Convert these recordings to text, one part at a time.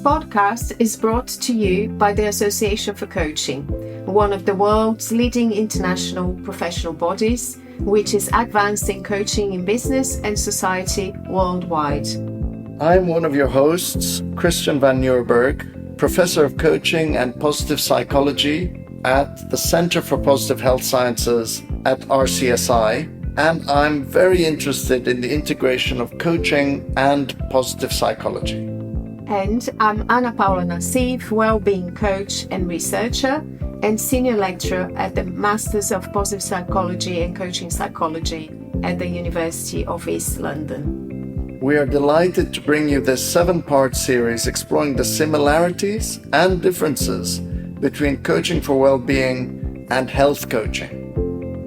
podcast is brought to you by the Association for Coaching, one of the world's leading international professional bodies, which is advancing coaching in business and society worldwide. I'm one of your hosts, Christian van Nieuwerburgh, Professor of Coaching and Positive Psychology at the Center for Positive Health Sciences at RCSI, and I'm very interested in the integration of coaching and positive psychology. And I'm Paula Nacif, Wellbeing Coach and Researcher and Senior Lecturer at the Masters of Positive Psychology and Coaching Psychology at the University of East London. We are delighted to bring you this 7-part series exploring the similarities and differences between coaching for well-being and health coaching.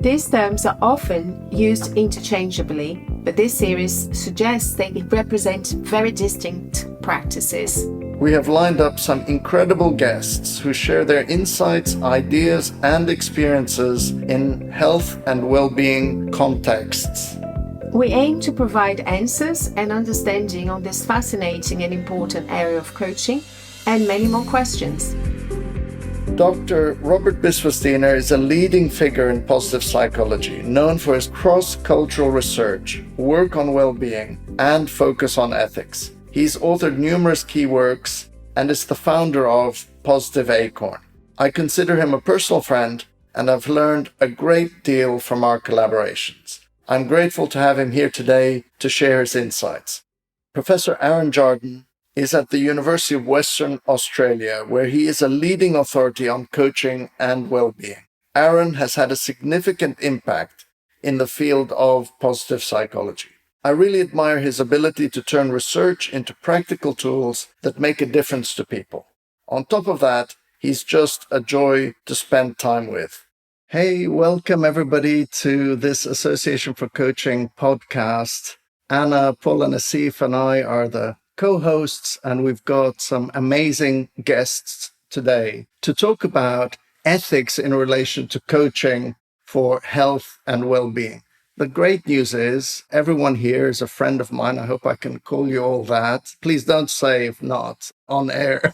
These terms are often used interchangeably, but this series suggests they represent very distinct practices. We have lined up some incredible guests who share their insights, ideas, and experiences in health and well-being contexts. We aim to provide answers and understanding on this fascinating and important area of coaching and many more questions. Dr. Robert Biswas-Diener is a leading figure in positive psychology, known for his cross-cultural research, work on well-being, and focus on ethics. He's authored numerous key works and is the founder of Positive Acorn. I consider him a personal friend, and I've learned a great deal from our collaborations. I'm grateful to have him here today to share his insights. Professor Jarden is at the University of Western Australia, where he is a leading authority on coaching and well-being. Aaron has had a significant impact in the field of positive psychology. I really admire his ability to turn research into practical tools that make a difference to people. On top of that, he's just a joy to spend time with. Hey, welcome everybody to this Association for Coaching podcast. Anna, Paula, Nacif, and I are the co-hosts, and we've got some amazing guests today to talk about ethics in relation to coaching for health and well-being. The great news is everyone here is a friend of mine. I hope I can call you all that. Please don't say if not on air.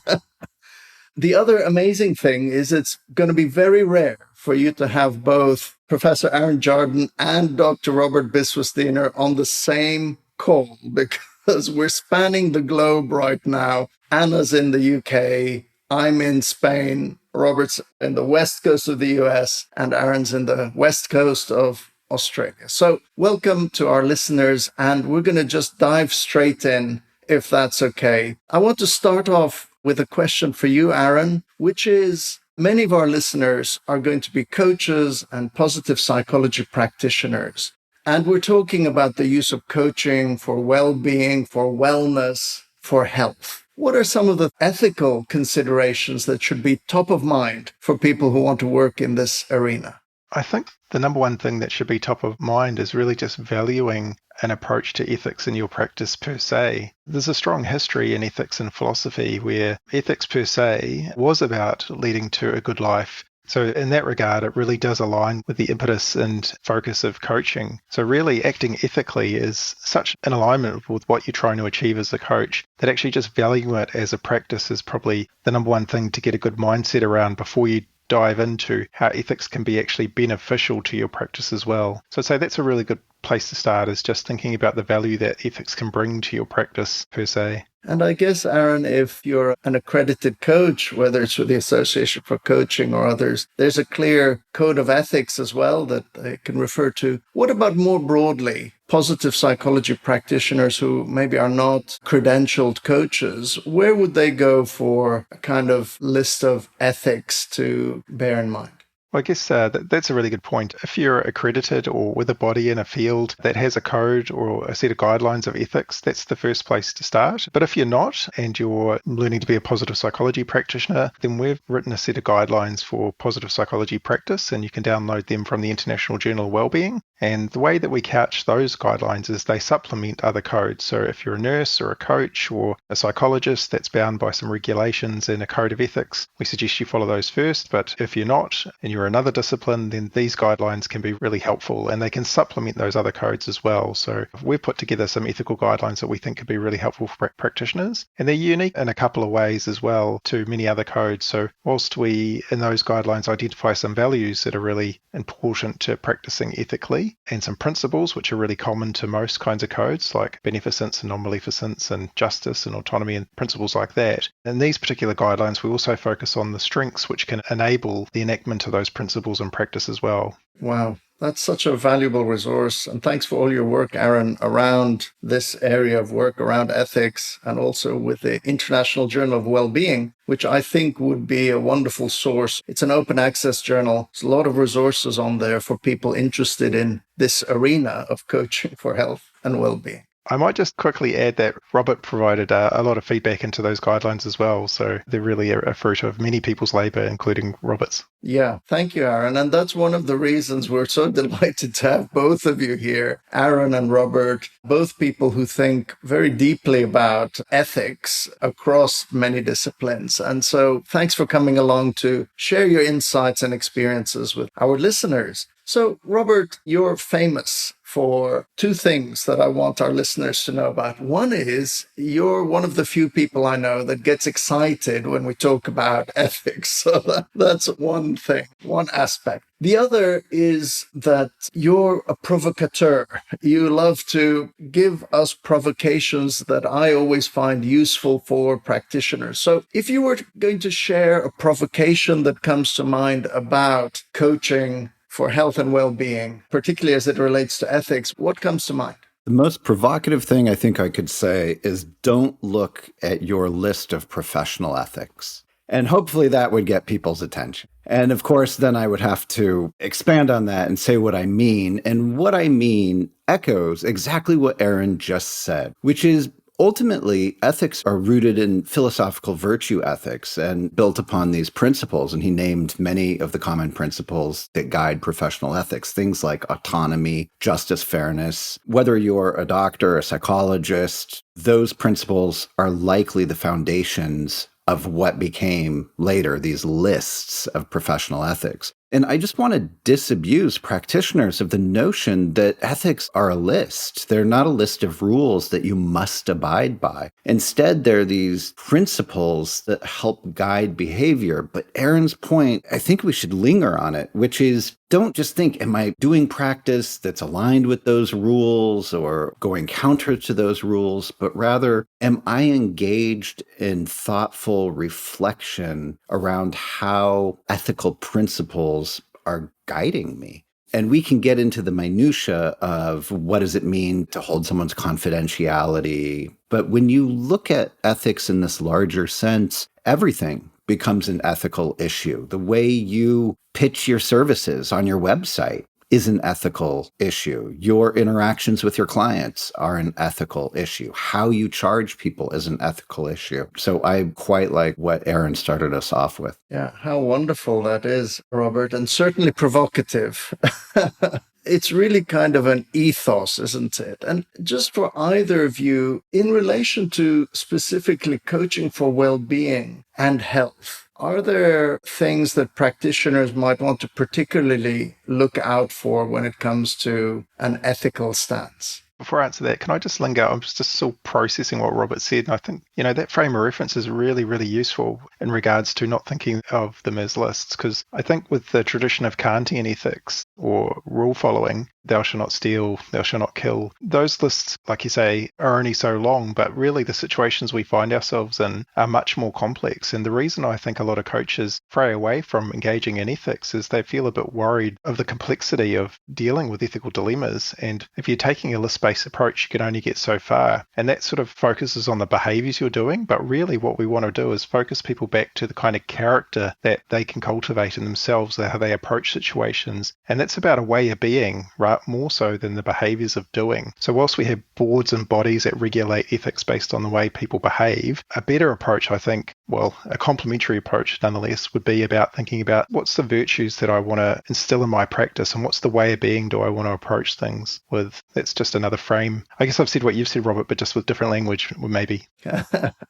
The other amazing thing is it's going to be very rare for you to have both Professor Jarden and Dr. Robert Biswas-Diener on the same call, because we're spanning the globe right now. Anna's in the UK, I'm in Spain, Robert's in the west coast of the US, and Aaron's in the west coast of Australia. So welcome to our listeners, and we're going to just dive straight in, if that's okay. I want to start off with a question for you, Aaron, which is, many of our listeners are going to be coaches and positive psychology practitioners. And we're talking about the use of coaching for well-being, for wellness, for health. What are some of the ethical considerations that should be top of mind for people who want to work in this arena? I think the number one thing that should be top of mind is really just valuing an approach to ethics in your practice per se. There's a strong history in ethics and philosophy where ethics per se was about leading to a good life. So in that regard, it really does align with the impetus and focus of coaching. So really acting ethically is such an alignment with what you're trying to achieve as a coach that actually just valuing it as a practice is probably the number one thing to get a good mindset around before you dive into how ethics can be actually beneficial to your practice as well. So I'd say that's a really good place to start, is just thinking about the value that ethics can bring to your practice per se. And I guess, Aaron, if you're an accredited coach, whether it's with the Association for Coaching or others, there's a clear code of ethics as well that they can refer to. What about more broadly, positive psychology practitioners who maybe are not credentialed coaches? Where would they go for a kind of list of ethics to bear in mind? Well, I guess that's a really good point. If you're accredited or with a body in a field that has a code or a set of guidelines of ethics, that's the first place to start. But if you're not and you're learning to be a positive psychology practitioner, then we've written a set of guidelines for positive psychology practice, and you can download them from the International Journal of Wellbeing. And the way that we couch those guidelines is they supplement other codes. So if you're a nurse or a coach or a psychologist that's bound by some regulations and a code of ethics, we suggest you follow those first. But if you're not and you're you're another discipline, then these guidelines can be really helpful and they can supplement those other codes as well. So we've put together some ethical guidelines that we think could be really helpful for practitioners, and they're unique in a couple of ways as well to many other codes. So whilst we, in those guidelines, identify some values that are really important to practicing ethically and some principles which are really common to most kinds of codes like beneficence and non-maleficence and justice and autonomy and principles like that. In these particular guidelines, we also focus on the strengths which can enable the enactment of those principles in practice as well. Wow. That's such a valuable resource. And thanks for all your work, Aaron, around this area of work, around ethics, and also with the International Journal of Wellbeing, which I think would be a wonderful source. It's an open access journal. There's a lot of resources on there for people interested in this arena of coaching for health and well-being. I might just quickly add that Robert provided a lot of feedback into those guidelines as well. So they're really a fruit of many people's labour, including Robert's. Yeah, thank you, Aaron. And that's one of the reasons we're so delighted to have both of you here, Aaron and Robert, both people who think very deeply about ethics across many disciplines. And so thanks for coming along to share your insights and experiences with our listeners. So, Robert, you're famous for two things that I want our listeners to know about. One is you're one of the few people I know that gets excited when we talk about ethics. So that's one thing, one aspect. The other is that you're a provocateur. You love to give us provocations that I always find useful for practitioners. So if you were going to share a provocation that comes to mind about coaching for health and well-being, particularly as it relates to ethics, what comes to mind? The most provocative thing I think I could say is don't look at your list of professional ethics. And hopefully that would get people's attention. And of course, then I would have to expand on that and say what I mean. And what I mean echoes exactly what Aaron just said, which is ultimately, ethics are rooted in philosophical virtue ethics and built upon these principles. And he named many of the common principles that guide professional ethics, things like autonomy, justice, fairness. Whether you're a doctor, a psychologist, those principles are likely the foundations of what became later these lists of professional ethics. And I just want to disabuse practitioners of the notion that ethics are a list. They're not a list of rules that you must abide by. Instead, they're these principles that help guide behavior. But Aaron's point, I think we should linger on it, which is don't just think, am I doing practice that's aligned with those rules or going counter to those rules, but rather, am I engaged in thoughtful reflection around how ethical principles are guiding me? And we can get into the minutia of what does it mean to hold someone's confidentiality. But when you look at ethics in this larger sense, everything becomes an ethical issue. The way you pitch your services on your website is an ethical issue. Your interactions with your clients are an ethical issue. How you charge people is an ethical issue. So I quite like what Aaron started us off with. Yeah, how wonderful that is, Robert, and certainly provocative. It's really kind of an ethos, isn't it? And just for either of you, in relation to specifically coaching for well-being and health, are there things that practitioners might want to particularly look out for when it comes to an ethical stance? Before I answer that, can I just linger? I'm just still processing what Robert said. And I think, that frame of reference is really, really useful in regards to not thinking of them as lists. Because I think with the tradition of Kantian ethics or rule following, thou shalt not steal, thou shalt not kill, those lists, like you say, are only so long. But really the situations we find ourselves in are much more complex. And the reason I think a lot of coaches fray away from engaging in ethics is they feel a bit worried of the complexity of dealing with ethical dilemmas. And if you're taking a list-based approach, you can only get so far. And that sort of focuses on the behaviors you're doing. But really what we want to do is focus people back to the kind of character that they can cultivate in themselves, how they approach situations. And that's about a way of being, right? More so than the behaviors of doing. So whilst we have boards and bodies that regulate ethics based on the way people behave, a better approach, I think, a complementary approach nonetheless, would be about thinking about what's the virtues that I want to instill in my practice and what's the way of being do I want to approach things with. That's just another frame. I guess I've said what you've said, Robert, but just with different language, maybe.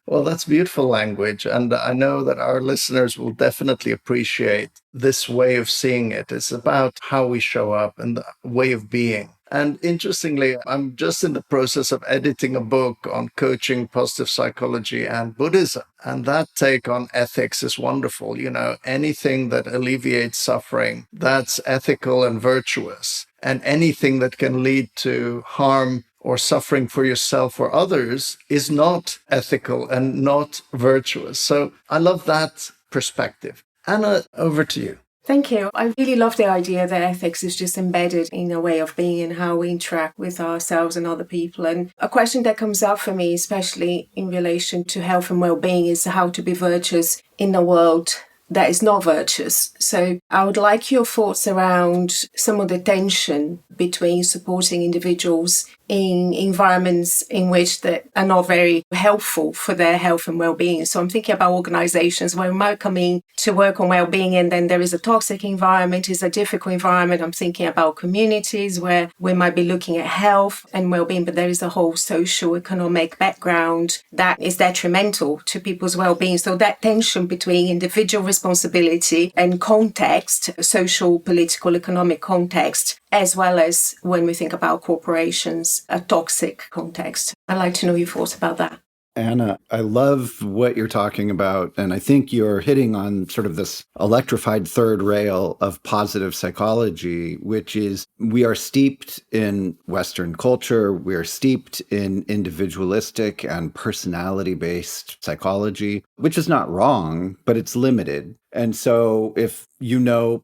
Well, that's beautiful language. And I know that our listeners will definitely appreciate this way of seeing it. It's about how we show up and the way of being. And interestingly, I'm just in the process of editing a book on coaching, positive psychology, and Buddhism. And that take on ethics is wonderful. Anything that alleviates suffering, that's ethical and virtuous. And anything that can lead to harm or suffering for yourself or others is not ethical and not virtuous. So I love that perspective. Anna, over to you. Thank you. I really love the idea that ethics is just embedded in a way of being and how we interact with ourselves and other people. And a question that comes up for me, especially in relation to health and well-being, is how to be virtuous in a world that is not virtuous. So I would like your thoughts around some of the tension between supporting individuals in environments in which they are not very helpful for their health and well-being. So I'm thinking about organizations where we might come in to work on well-being and then there is a toxic environment, is a difficult environment. I'm thinking about communities where we might be looking at health and well-being, but there is a whole social, economic background that is detrimental to people's well-being. So that tension between individual responsibility and context, social, political, economic context, as well as when we think about corporations, a toxic context. I'd like to know your thoughts about that. Anna, I love what you're talking about. And I think you're hitting on sort of this electrified third rail of positive psychology, which is we are steeped in Western culture. We are steeped in individualistic and personality-based psychology, which is not wrong, but it's limited. And so if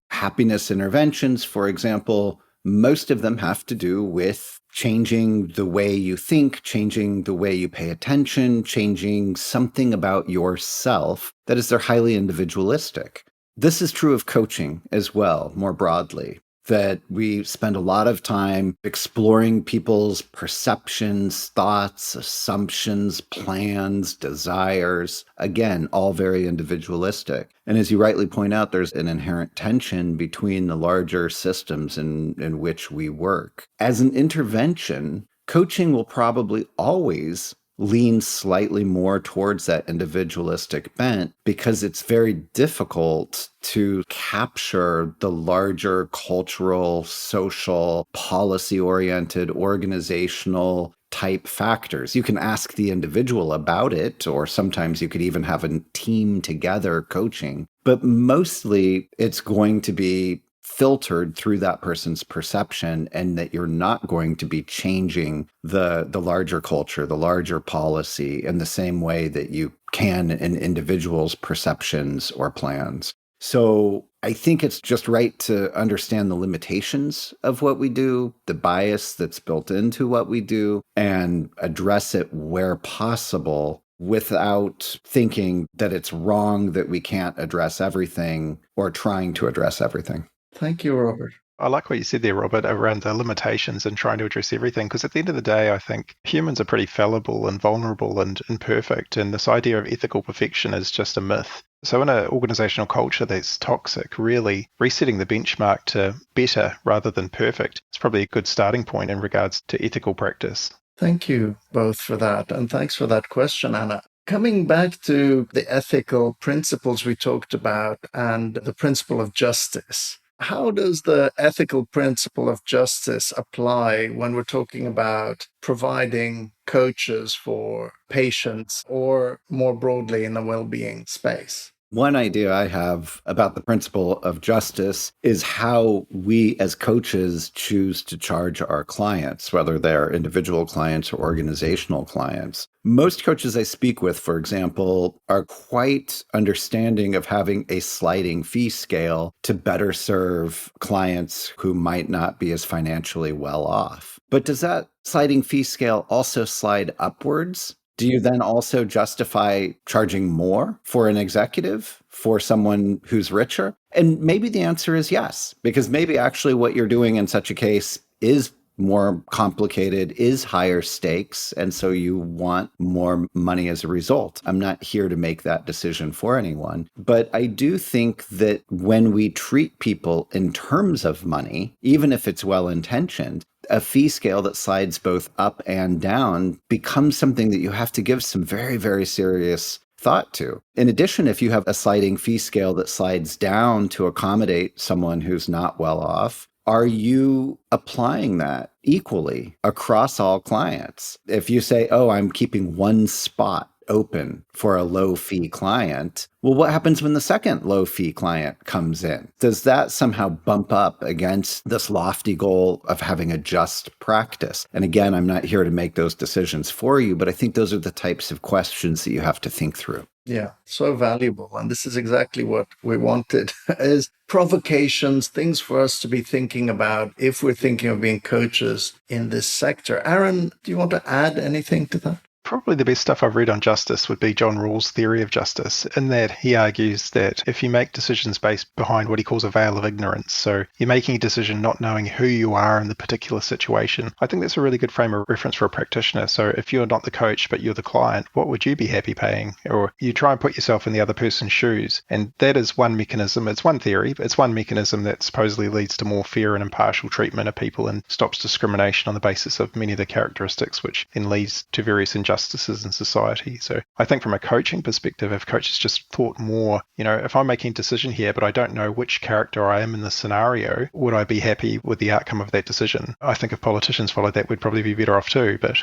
happiness interventions, for example, most of them have to do with changing the way you think, changing the way you pay attention, changing something about yourself that they're highly individualistic. This is true of coaching as well, more broadly, that we spend a lot of time exploring people's perceptions, thoughts, assumptions, plans, desires, again, all very individualistic. And as you rightly point out, there's an inherent tension between the larger systems in which we work. As an intervention, coaching will probably always lean slightly more towards that individualistic bent because it's very difficult to capture the larger cultural, social, policy-oriented, organizational type factors. You can ask the individual about it, or sometimes you could even have a team together coaching, but mostly it's going to be filtered through that person's perception, and that you're not going to be changing the larger culture, the larger policy in the same way that you can in individuals' perceptions or plans. So I think it's just right to understand the limitations of what we do, the bias that's built into what we do, and address it where possible without thinking that it's wrong that we can't address everything or trying to address everything. Thank you, Robert. I like what you said there, Robert, around the limitations and trying to address everything, because at the end of the day, I think humans are pretty fallible and vulnerable and imperfect, and this idea of ethical perfection is just a myth. So in an organizational culture that's toxic, really resetting the benchmark to better rather than perfect is probably a good starting point in regards to ethical practice. Thank you both for that, and thanks for that question, Anna. Coming back to the ethical principles we talked about and the principle of justice, how does the ethical principle of justice apply when we're talking about providing coaches for patients or more broadly in the well-being space? One idea I have about the principle of justice is how we as coaches choose to charge our clients, whether they're individual clients or organizational clients. Most coaches I speak with, for example, are quite understanding of having a sliding fee scale to better serve clients who might not be as financially well off. But does that sliding fee scale also slide upwards? Do you then also justify charging more for an executive, for someone who's richer? And maybe the answer is yes, because maybe actually what you're doing in such a case is more complicated, is higher stakes, and so you want more money as a result. I'm not here to make that decision for anyone, but I do think that when we treat people in terms of money, even if it's well-intentioned, a fee scale that slides both up and down becomes something that you have to give some very, very serious thought to. In addition, if you have a sliding fee scale that slides down to accommodate someone who's not well off, are you applying that equally across all clients? If you say, oh, I'm keeping one spot open for a low fee client, well, what happens when the second low fee client comes in? Does that somehow bump up against this lofty goal of having a just practice? And again, I'm not here to make those decisions for you, but I think those are the types of questions that you have to think through. Yeah, so valuable. And this is exactly what we wanted is provocations, things for us to be thinking about if we're thinking of being coaches in this sector. Aaron, do you want to add anything to that? Probably the best stuff I've read on justice would be John Rawls' theory of justice, in that he argues that if you make decisions based behind what he calls a veil of ignorance, so you're making a decision not knowing who you are in the particular situation, I think that's a really good frame of reference for a practitioner. So if you're not the coach, but you're the client, what would you be happy paying? Or you try and put yourself in the other person's shoes. And that is one mechanism. It's one theory, but it's one mechanism that supposedly leads to more fair and impartial treatment of people and stops discrimination on the basis of many of the characteristics, which then leads to various injustices in society. So I think from a coaching perspective, if coaches just thought more, if I'm making a decision here, but I don't know which character I am in the scenario, would I be happy with the outcome of that decision? I think if politicians followed that, we'd probably be better off too. But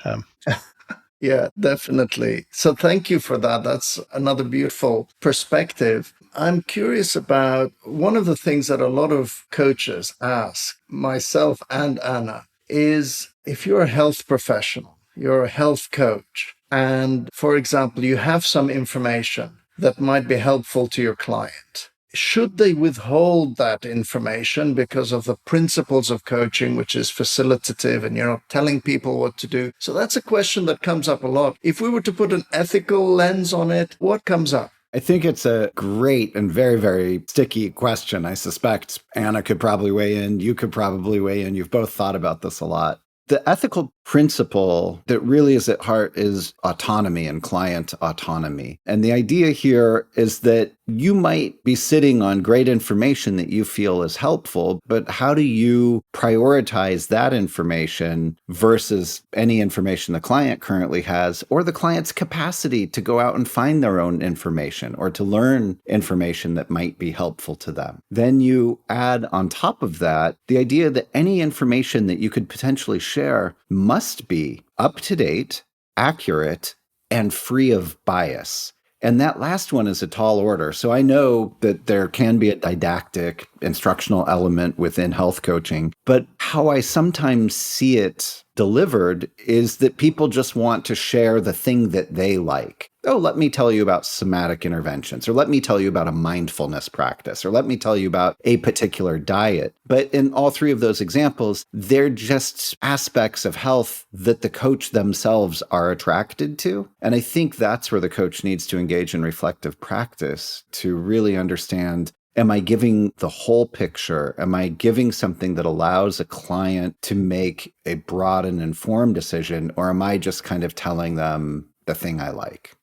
Yeah, definitely. So thank you for that. That's another beautiful perspective. I'm curious about one of the things that a lot of coaches ask, myself and Anna, is if you're a health professional, you're a health coach, and, for example, you have some information that might be helpful to your client, should they withhold that information because of the principles of coaching, which is facilitative and you're not telling people what to do? So that's a question that comes up a lot. If we were to put an ethical lens on it, what comes up? I think it's a great and very, very sticky question. I suspect Anna could probably weigh in. You could probably weigh in. You've both thought about this a lot. The ethical principle that really is at heart is autonomy and client autonomy. And the idea here is that you might be sitting on great information that you feel is helpful, but how do you prioritize that information versus any information the client currently has, or the client's capacity to go out and find their own information or to learn information that might be helpful to them? Then you add on top of that the idea that any information that you could potentially share must be up to date, accurate, and free of bias. And that last one is a tall order. So I know that there can be a didactic instructional element within health coaching, but how I sometimes see it delivered is that people just want to share the thing that they like. Oh, let me tell you about somatic interventions, or let me tell you about a mindfulness practice, or let me tell you about a particular diet. But in all three of those examples, they're just aspects of health that the coach themselves are attracted to. And I think that's where the coach needs to engage in reflective practice to really understand, am I giving the whole picture? Am I giving something that allows a client to make a broad and informed decision? Or am I just kind of telling them the thing I like?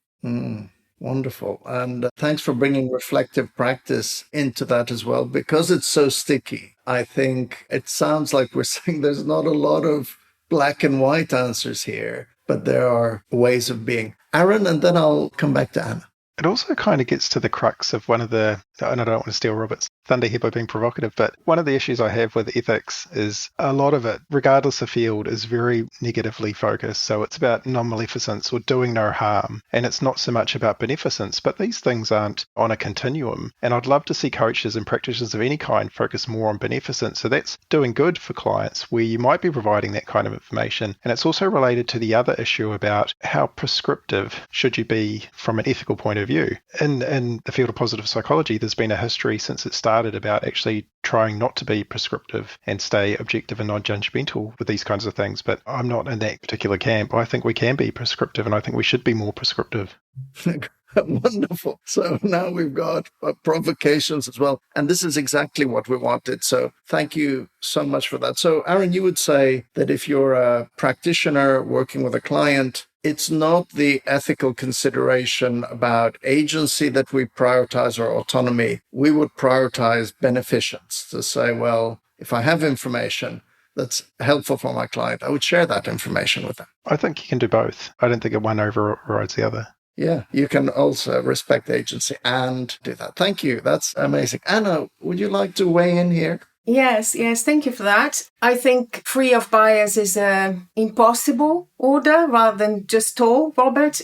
Wonderful. And thanks for bringing reflective practice into that as well, because it's so sticky. I think it sounds like we're saying there's not a lot of black and white answers here, but there are ways of being. Aaron, and then I'll come back to Anna. it also kind of gets to the crux of one of the, and I don't want to steal Robert's thunder here by being provocative, but one of the issues I have with ethics is a lot of it, regardless of field, is very negatively focused. So it's about non-maleficence or doing no harm. And it's not so much about beneficence, but these things aren't on a continuum. And I'd love to see coaches and practitioners of any kind focus more on beneficence. So that's doing good for clients where you might be providing that kind of information. And it's also related to the other issue about how prescriptive should you be from an ethical point of view. In the field of positive psychology, there's been a history since it started about actually trying not to be prescriptive and stay objective and non-judgmental with these kinds of things. But I'm not in that particular camp. I think we can be prescriptive, and I think we should be more prescriptive. Wonderful. So now we've got provocations as well. And this is exactly what we wanted. So thank you so much for that. So Aaron, you would say that if you're a practitioner working with a client, it's not the ethical consideration about agency that we prioritize or autonomy. We would prioritize beneficence to say, well, if I have information that's helpful for my client, I would share that information with them. I think you can do both. I don't think one overrides the other. Yeah, you can also respect agency and do that. Thank you. That's amazing. Anna, would you like to weigh in here? Yes, thank you for that. I think free of bias is a impossible order rather than just tall, Robert,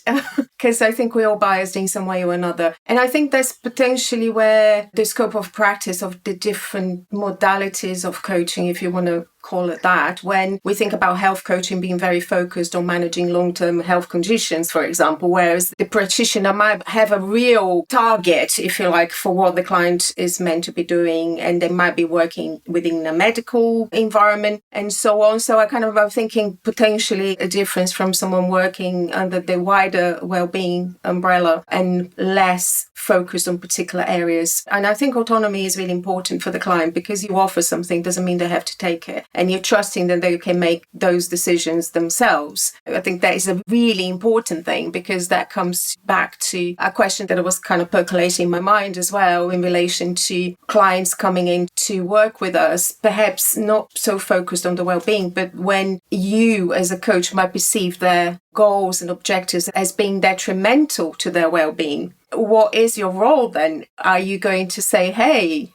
because I think we're all biased in some way or another. And I think that's potentially where the scope of practice of the different modalities of coaching, if you want to call it that, when we think about health coaching being very focused on managing long-term health conditions, for example, whereas the practitioner might have a real target, if you like, for what the client is meant to be doing, and they might be working within a medical environment and so on. So I kind of am thinking potentially a difference from someone working under the wider well-being umbrella and less focused on particular areas. And I think autonomy is really important for the client, because you offer something doesn't mean they have to take it. And you're trusting that they can make those decisions themselves. I think that is a really important thing, because that comes back to a question that was kind of percolating in my mind as well in relation to clients coming in to work with us, perhaps not so focused on the well-being, but when you as a coach might perceive their goals and objectives as being detrimental to their well-being. What is your role then? Are you going to say, hey,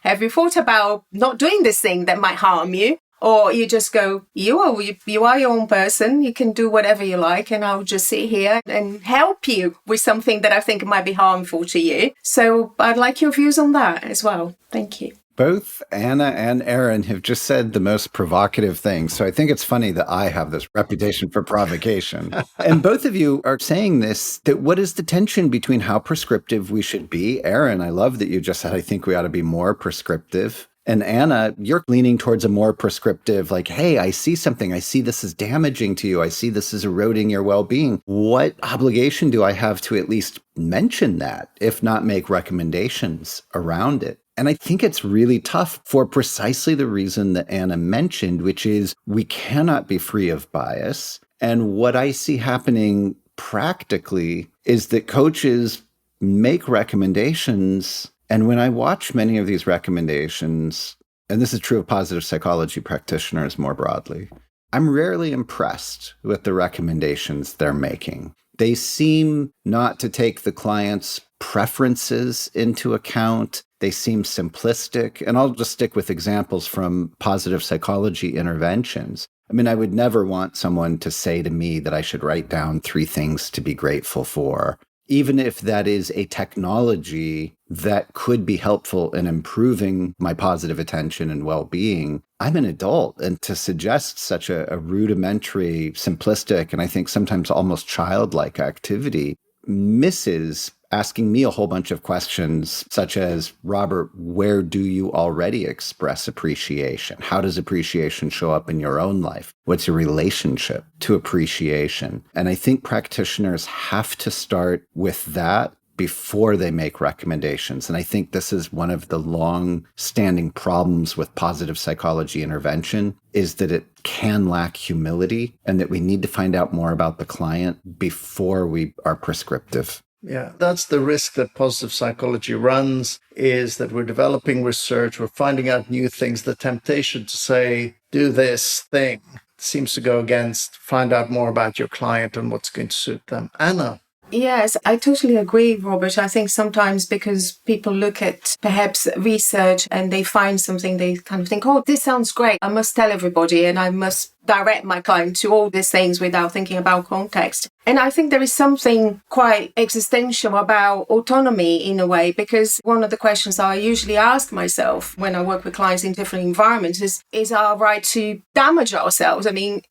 have you thought about not doing this thing that might harm you? Or you just go, you are your own person. You can do whatever you like, and I'll just sit here and help you with something that I think might be harmful to you. So I'd like your views on that as well. Thank you. Both Anna and Aaron have just said the most provocative things. So I think it's funny that I have this reputation for provocation. And both of you are saying this, that what is the tension between how prescriptive we should be? Aaron, I love that you just said, I think we ought to be more prescriptive. And Anna, you're leaning towards a more prescriptive, like, hey, I see something. I see this is damaging to you. I see this is eroding your well-being. What obligation do I have to at least mention that, if not make recommendations around it? And I think it's really tough for precisely the reason that Anna mentioned, which is we cannot be free of bias. And what I see happening practically is that coaches make recommendations. And when I watch many of these recommendations, and this is true of positive psychology practitioners more broadly, I'm rarely impressed with the recommendations they're making. They seem not to take the client's preferences into account. They seem simplistic. And I'll just stick with examples from positive psychology interventions. I mean, I would never want someone to say to me that I should write down 3 things to be grateful for, even if that is a technology that could be helpful in improving my positive attention and well-being. I'm an adult, and to suggest such a rudimentary, simplistic, and I think sometimes almost childlike activity misses asking me a whole bunch of questions, such as, Robert, where do you already express appreciation? How does appreciation show up in your own life? What's your relationship to appreciation? And I think practitioners have to start with that before they make recommendations. And I think this is one of the long-standing problems with positive psychology intervention, is that it can lack humility, and that we need to find out more about the client before we are prescriptive. Yeah, that's the risk that positive psychology runs, is that we're developing research, we're finding out new things. The temptation to say, do this thing, seems to go against find out more about your client and what's going to suit them. Anna? Yes, I totally agree, Robert. I think sometimes because people look at perhaps research and they find something, they kind of think, oh, this sounds great. I must tell everybody and I must direct my client to all these things without thinking about context. And I think there is something quite existential about autonomy in a way, because one of the questions I usually ask myself when I work with clients in different environments is our right to damage ourselves,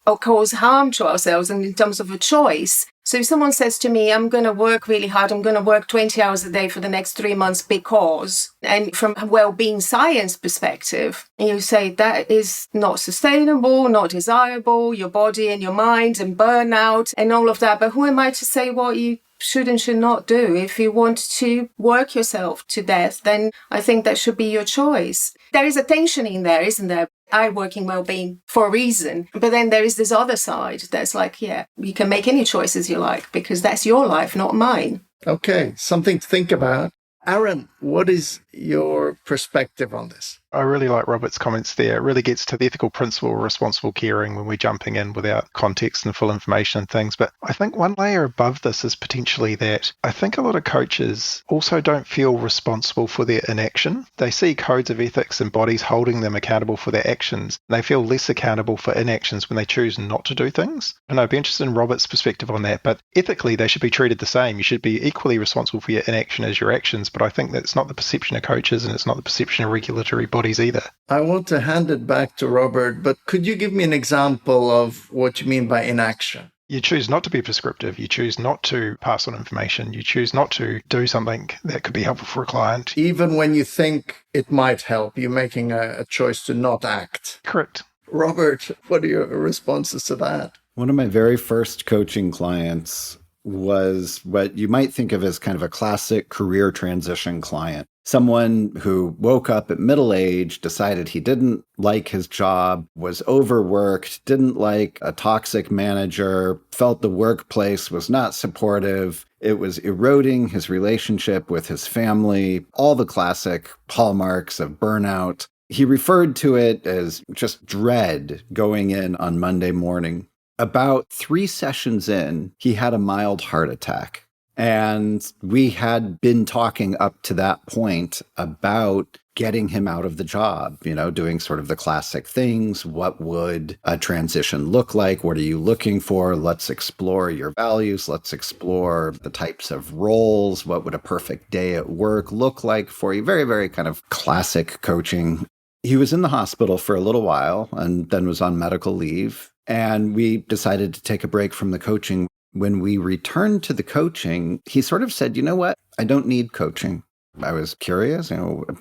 or cause harm to ourselves, and in terms of a choice. So if someone says to me, I'm going to work really hard, I'm going to work 20 hours a day for the next 3 months because, and from a well-being science perspective, you say that is not sustainable, not desirable, your body and your mind and burnout and all of that. But who am I to say what you should and should not do? If you want to work yourself to death, then I think that should be your choice. There is a tension in there, isn't there? I work in well-being for a reason. But then there is this other side that's like, yeah, you can make any choices you like because that's your life, not mine. Okay, something to think about. Aaron, what is your perspective on this? I really like Robert's comments there. It really gets to the ethical principle of responsible caring when we're jumping in without context and full information and things. But I think one layer above this is potentially that I think a lot of coaches also don't feel responsible for their inaction. They see codes of ethics and bodies holding them accountable for their actions. They feel less accountable for inactions when they choose not to do things. And I'd be interested in Robert's perspective on that. But ethically, they should be treated the same. You should be equally responsible for your inaction as your actions. But I think that's not the perception of coaches, and it's not the perception of regulatory bodies either. I want to hand it back to Robert, but could you give me an example of what you mean by inaction? You choose not to be prescriptive. You choose not to pass on information. You choose not to do something that could be helpful for a client. Even when you think it might help, you're making a choice to not act. Correct. Robert, what are your responses to that? One of my very first coaching clients was what you might think of as kind of a classic career transition client. Someone who woke up at middle age, decided he didn't like his job, was overworked, didn't like a toxic manager, felt the workplace was not supportive. It was eroding his relationship with his family, all the classic hallmarks of burnout. He referred to it as just dread going in on Monday morning. About 3 sessions in, he had a mild heart attack. And we had been talking up to that point about getting him out of the job, doing sort of the classic things. What would a transition look like? What are you looking for? Let's explore your values. Let's explore the types of roles. What would a perfect day at work look like for you? Very, very kind of classic coaching. He was in the hospital for a little while and then was on medical leave. And we decided to take a break from the coaching. When we returned to the coaching, he sort of said, you know what? I don't need coaching. I was curious,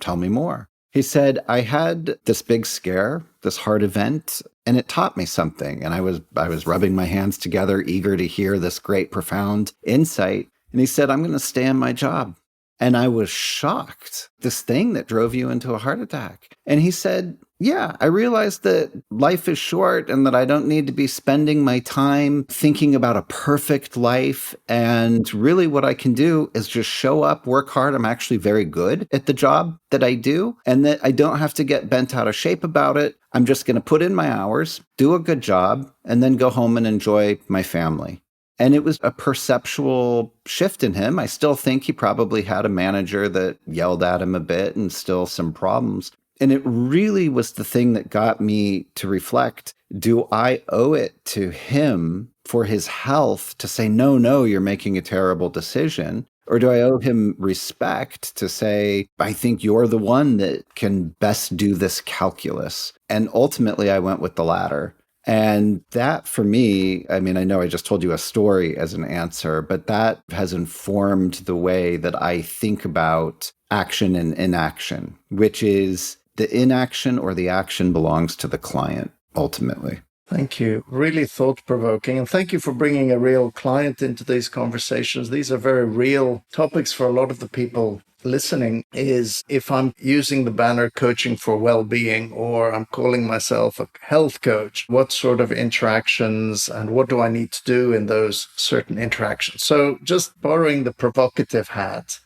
tell me more. He said, I had this big scare, this heart event, and it taught me something. And I was rubbing my hands together, eager to hear this great, profound insight. And he said, I'm going to stay in my job. And I was shocked. This thing that drove you into a heart attack. And he said, yeah, I realized that life is short and that I don't need to be spending my time thinking about a perfect life. And really what I can do is just show up, work hard. I'm actually very good at the job that I do, and that I don't have to get bent out of shape about it. I'm just going to put in my hours, do a good job, and then go home and enjoy my family. And it was a perceptual shift in him. I still think he probably had a manager that yelled at him a bit and still some problems. And it really was the thing that got me to reflect, do I owe it to him for his health to say, no, you're making a terrible decision? Or do I owe him respect to say, I think you're the one that can best do this calculus? And ultimately, I went with the latter. And that for me, I know I just told you a story as an answer, but that has informed the way that I think about action and inaction, which is the inaction or the action belongs to the client, ultimately. Thank you. Really thought-provoking. And thank you for bringing a real client into these conversations. These are very real topics for a lot of the people listening. Is if I'm using the banner coaching for well-being, or I'm calling myself a health coach, what sort of interactions and what do I need to do in those certain interactions? So just borrowing the provocative hat,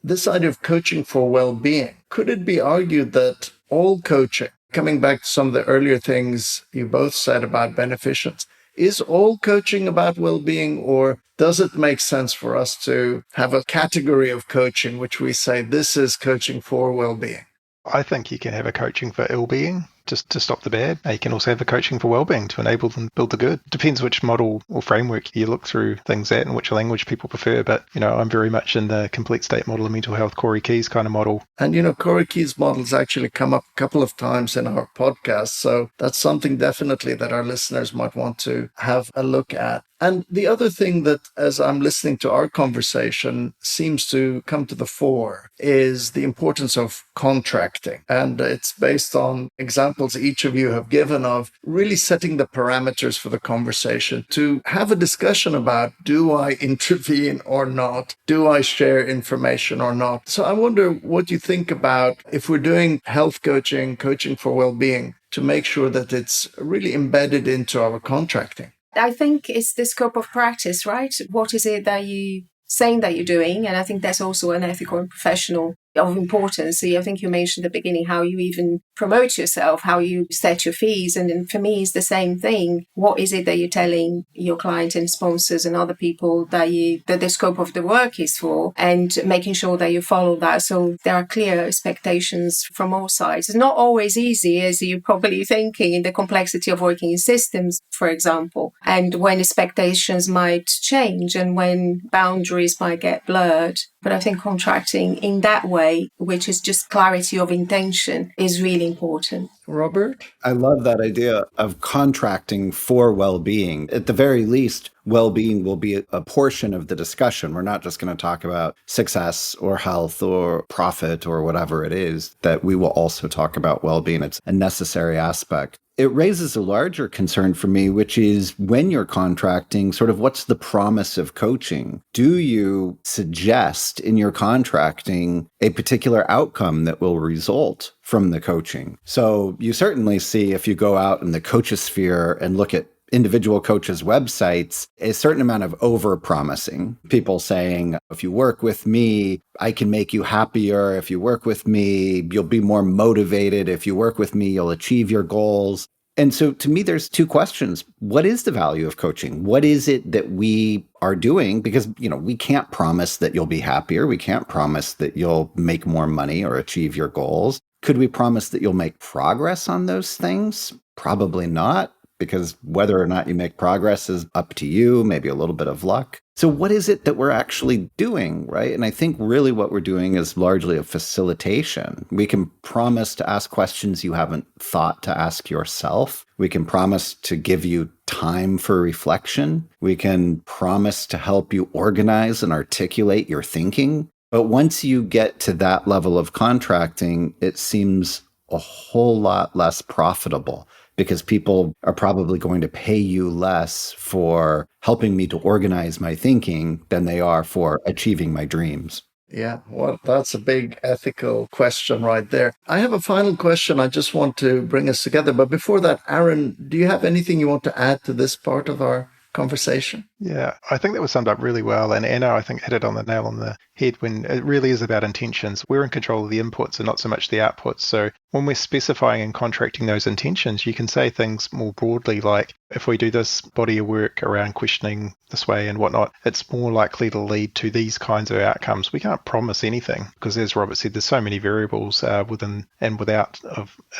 this idea of coaching for well-being, could it be argued that all coaching, coming back to some of the earlier things you both said about beneficence, is all coaching about well-being, or does it make sense for us to have a category of coaching which we say this is coaching for well-being? I think you can have a coaching for ill-being, just to stop the bad. You can also have a coaching for well-being to enable them to build the good. Depends which model or framework you look through things at and which language people prefer. But, I'm very much in the complete state model of mental health, Corey Key's kind of model. And, Corey Key's model's actually come up a couple of times in our podcast. So that's something definitely that our listeners might want to have a look at. And the other thing that, as I'm listening to our conversation, seems to come to the fore is the importance of contracting. And it's based on examples each of you have given of really setting the parameters for the conversation to have a discussion about, do I intervene or not? Do I share information or not? So I wonder what you think about if we're doing health coaching, coaching for well-being, to make sure that it's really embedded into our contracting. I think it's the scope of practice, right? What is it that you saying that you're doing? And I think that's also an ethical and professional of importance. So I think you mentioned at the beginning how you even promote yourself, how you set your fees. And then for me, it's the same thing. What is it that you're telling your clients and sponsors and other people that the scope of the work is for, and making sure that you follow that. So there are clear expectations from all sides. It's not always easy, as you're probably thinking, in the complexity of working in systems, for example, and when expectations might change and when boundaries might get blurred. But I think contracting in that way, which is just clarity of intention, is really important. Robert? I love that idea of contracting for well-being. At the very least, well-being will be a portion of the discussion. We're not just going to talk about success or health or profit or whatever it is, that we will also talk about well-being. It's a necessary aspect. It raises a larger concern for me, which is when you're contracting, sort of what's the promise of coaching? Do you suggest in your contracting a particular outcome that will result from the coaching? So you certainly see, if you go out in the coachosphere and look at individual coaches' websites, a certain amount of over-promising. People saying, if you work with me, I can make you happier. If you work with me, you'll be more motivated. If you work with me, you'll achieve your goals. And so to me, there's two questions. What is the value of coaching? What is it that we are doing? Because, we can't promise that you'll be happier. We can't promise that you'll make more money or achieve your goals. Could we promise that you'll make progress on those things? Probably not, because whether or not you make progress is up to you, maybe a little bit of luck. So what is it that we're actually doing, right? And I think really what we're doing is largely a facilitation. We can promise to ask questions you haven't thought to ask yourself. We can promise to give you time for reflection. We can promise to help you organize and articulate your thinking. But once you get to that level of contracting, it seems a whole lot less profitable, because people are probably going to pay you less for helping me to organize my thinking than they are for achieving my dreams. Yeah, well, that's a big ethical question right there. I have a final question. I just want to bring us together. But before that, Aaron, do you have anything you want to add to this part of our conversation? Yeah, I think that was summed up really well. And Anna, I think, hit it on the nail on the head when it really is about intentions. We're in control of the inputs and not so much the outputs. So when we're specifying and contracting those intentions, you can say things more broadly, like if we do this body of work around questioning this way and whatnot, it's more likely to lead to these kinds of outcomes. We can't promise anything because, as Robert said, there's so many variables within and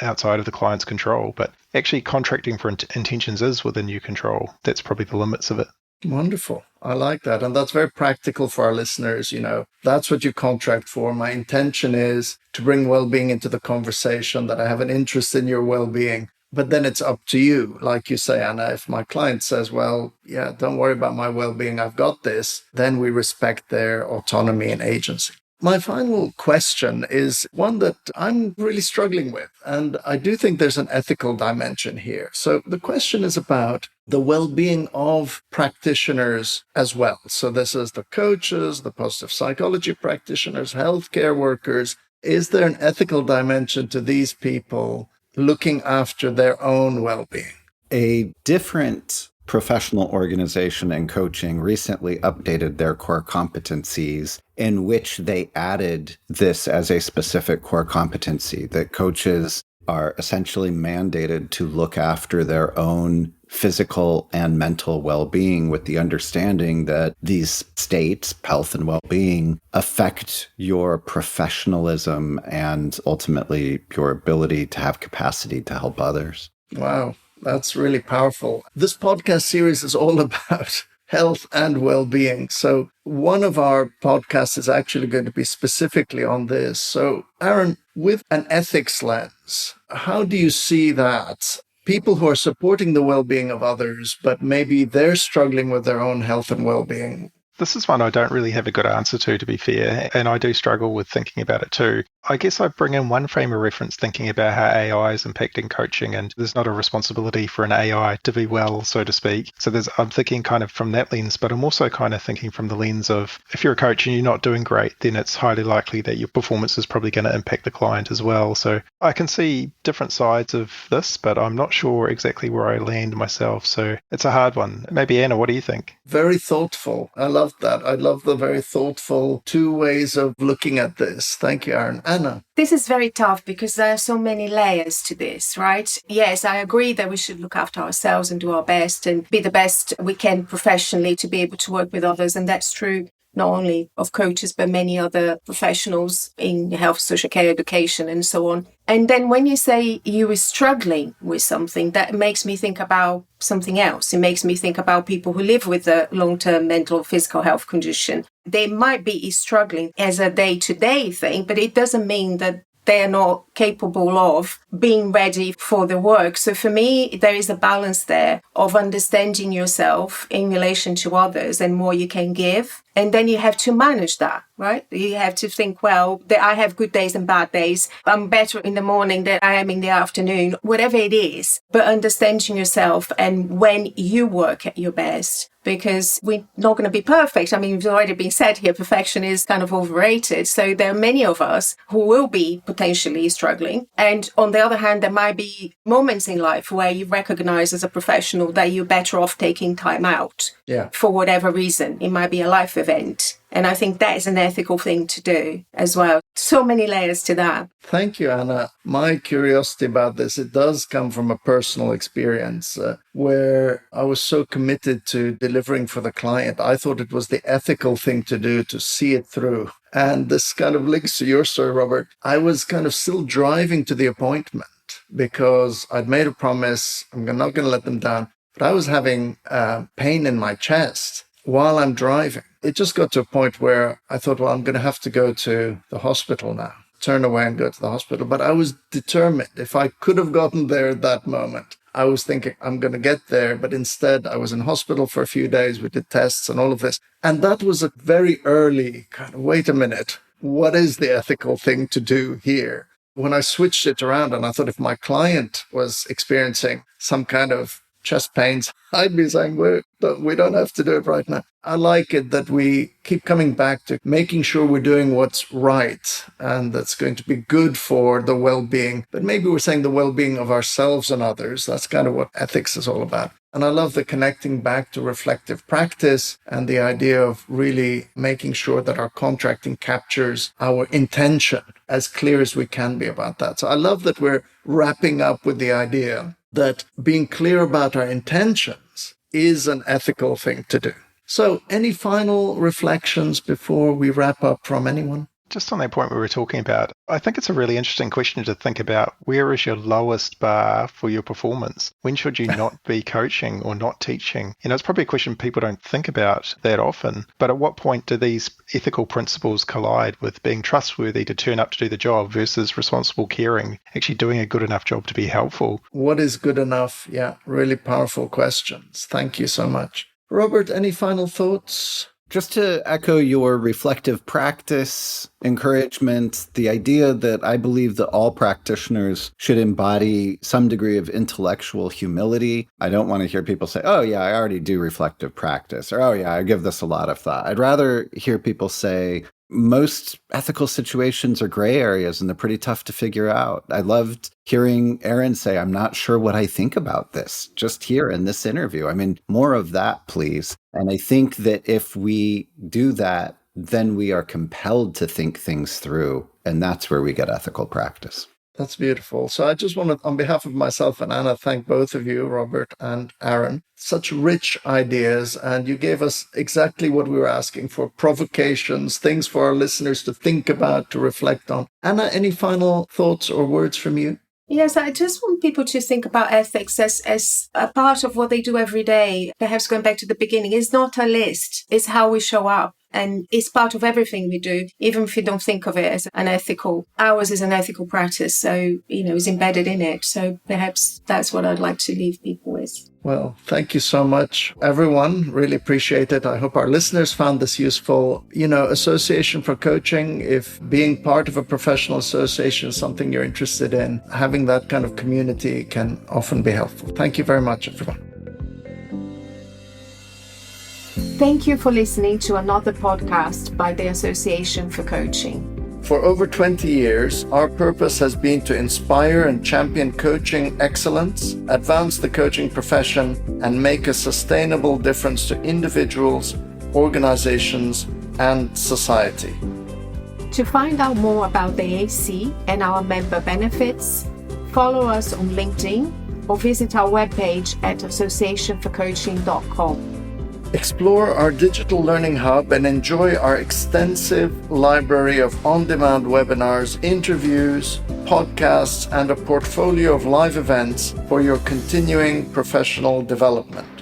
outside of the client's control. But actually contracting for intentions is within your control. That's probably the limits of it. Wonderful. I like that. And that's very practical for our listeners. That's what you contract for. My intention is to bring well-being into the conversation, that I have an interest in your well-being. But then it's up to you. Like you say, Anna, if my client says, well, yeah, don't worry about my well-being, I've got this, then we respect their autonomy and agency. My final question is one that I'm really struggling with, and I do think there's an ethical dimension here. So the question is about the well-being of practitioners as well. So this is the coaches, the positive psychology practitioners, healthcare workers. Is there an ethical dimension to these people looking after their own well-being? A different professional organization and coaching recently updated their core competencies, in which they added this as a specific core competency, that coaches are essentially mandated to look after their own physical and mental well-being, with the understanding that these states, health and well-being, affect your professionalism and ultimately your ability to have capacity to help others. Wow. That's really powerful. This podcast series is all about health and well-being. So one of our podcasts is actually going to be specifically on this. So Aaron, with an ethics lens, how do you see that? People who are supporting the well-being of others, but maybe they're struggling with their own health and well-being. This is one I don't really have a good answer to be fair, and I do struggle with thinking about it too. I guess I bring in one frame of reference thinking about how AI is impacting coaching, and there's not a responsibility for an AI to be well, so to speak. So I'm thinking kind of from that lens, but I'm also kind of thinking from the lens of if you're a coach and you're not doing great, then it's highly likely that your performance is probably going to impact the client as well. So I can see different sides of this, but I'm not sure exactly where I land myself. So it's a hard one. Maybe Anna, what do you think? Very thoughtful. I love that. I love the very thoughtful two ways of looking at this. Thank you, Aaron. Anna. This is very tough because there are so many layers to this, right? Yes, I agree that we should look after ourselves and do our best and be the best we can professionally to be able to work with others. And that's true not only of coaches, but many other professionals in health, social care, education, and so on. And then when you say you were struggling with something, that makes me think about something else. It makes me think about people who live with a long-term mental or physical health condition. They might be struggling as a day-to-day thing, but it doesn't mean that they are not capable of being ready for the work. So for me, there is a balance there of understanding yourself in relation to others and what you can give. And then you have to manage that, right? You have to think, well, I have good days and bad days. I'm better in the morning than I am in the afternoon, whatever it is. But understanding yourself and when you work at your best, because we're not going to be perfect. I mean, it's already been said here, perfection is kind of overrated. So there are many of us who will be potentially struggling. And on the other hand, there might be moments in life where you recognize as a professional that you're better off taking time out for whatever reason. It might be a life event. And I think that is an ethical thing to do as well. So many layers to that. Thank you, Anna. My curiosity about this, it does come from a personal experience where I was so committed to delivering for the client. I thought it was the ethical thing to do to see it through. And this kind of links to your story, Robert. I was kind of still driving to the appointment because I'd made a promise. I'm not going to let them down. But I was having pain in my chest while I'm driving. It just got to a point where I thought, well, I'm going to have to go to the hospital now. Turn away and go to the hospital. But I was determined. If I could have gotten there at that moment, I was thinking, I'm going to get there. But instead, I was in hospital for a few days. We did tests and all of this. And that was a very early kind of, wait a minute, what is the ethical thing to do here? When I switched it around and I thought if my client was experiencing some kind of chest pains, I'd be saying, we don't have to do it right now. I like it that we keep coming back to making sure we're doing what's right and that's going to be good for the well-being. But maybe we're saying the well-being of ourselves and others. That's kind of what ethics is all about. And I love the connecting back to reflective practice and the idea of really making sure that our contracting captures our intention as clear as we can be about that. So I love that we're wrapping up with the idea that being clear about our intentions is an ethical thing to do. So any final reflections before we wrap up from anyone? Just on that point we were talking about, I think it's a really interesting question to think about. Where is your lowest bar for your performance? When should you not be coaching or not teaching? It's probably a question people don't think about that often. But at what point do these ethical principles collide with being trustworthy to turn up to do the job versus responsible caring, actually doing a good enough job to be helpful? What is good enough? Yeah, really powerful questions. Thank you so much. Robert, any final thoughts? Just to echo your reflective practice, encouragement, the idea that I believe that all practitioners should embody some degree of intellectual humility. I don't want to hear people say, oh yeah, I already do reflective practice, or oh yeah, I give this a lot of thought. I'd rather hear people say, most ethical situations are gray areas and they're pretty tough to figure out. I loved hearing Aaron say, I'm not sure what I think about this, just here in this interview. I mean, more of that, please. And I think that if we do that, then we are compelled to think things through. And that's where we get ethical practice. That's beautiful. So I just want to, on behalf of myself and Anna, thank both of you, Robert and Aaron. Such rich ideas, and you gave us exactly what we were asking for, provocations, things for our listeners to think about, to reflect on. Anna, any final thoughts or words from you? Yes, I just want people to think about ethics as a part of what they do every day. Perhaps going back to the beginning, it's not a list, it's how we show up. And it's part of everything we do, even if you don't think of it as an ethical. Ours is an ethical practice, so, it's embedded in it. So perhaps that's what I'd like to leave people with. Well, thank you so much, everyone. Really appreciate it. I hope our listeners found this useful. Association for coaching, if being part of a professional association is something you're interested in, having that kind of community can often be helpful. Thank you very much, everyone. Thank you for listening to another podcast by the Association for Coaching. For over 20 years, our purpose has been to inspire and champion coaching excellence, advance the coaching profession, and make a sustainable difference to individuals, organizations, and society. To find out more about the AC and our member benefits, follow us on LinkedIn or visit our webpage at associationforcoaching.com. Explore our digital learning hub and enjoy our extensive library of on-demand webinars, interviews, podcasts, and a portfolio of live events for your continuing professional development.